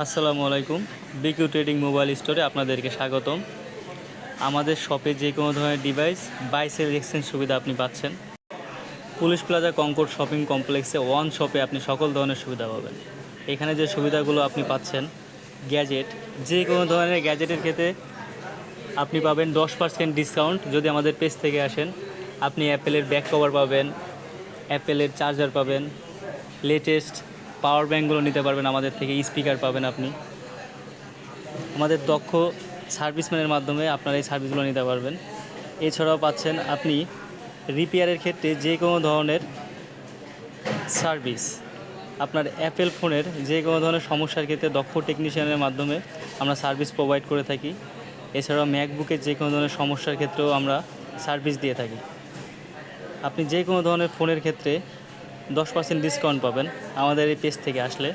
আসসালামু আলাইকুম। Bq trading mobile স্টোরে আপনাদেরকে স্বাগতম। আমাদের শপে যে কোনো ধরনের ডিভাইস বাই সেল এক্সচেঞ্জ সুবিধা আপনি পাচ্ছেন। পুলিশ প্লাজা কনকর্ড শপিং কমপ্লেক্সে ওয়ান শপে আপনি সকল ধরনের সুবিধা পাবেন। এখানে যে সুবিধাগুলো আপনি পাচ্ছেন, গ্যাজেট, যে কোনো ধরনের গ্যাজেটের ক্ষেত্রে আপনি পাবেন 10% ডিসকাউন্ট যদি আমাদের পেজ থেকে আসেন। আপনি অ্যাপেলের ব্যাক কভার পাবেন, অ্যাপেলের চার্জার পাবেন, লেটেস্ট পাওয়ার ব্যাঙ্কগুলো নিতে পারবেন আমাদের থেকে, স্পিকার পাবেন আপনি। আমাদের দক্ষ সার্ভিসম্যানের মাধ্যমে আপনারা এই সার্ভিসগুলো নিতে পারবেন। এছাড়াও পাচ্ছেন আপনি রিপেয়ারের ক্ষেত্রে যে কোনো ধরনের সার্ভিস। আপনার অ্যাপেল ফোনের যে কোনো ধরনের সমস্যার ক্ষেত্রে দক্ষ টেকনিশিয়ানের মাধ্যমে আমরা সার্ভিস প্রোভাইড করে থাকি। এছাড়াও ম্যাকবুকের যে কোনো ধরনের সমস্যার ক্ষেত্রেও আমরা সার্ভিস দিয়ে থাকি। আপনি যে কোনো ধরনের ফোনের ক্ষেত্রে 10% ডিসকাউন্ট পাবেন আমাদের এই পেজ থেকে আসলে।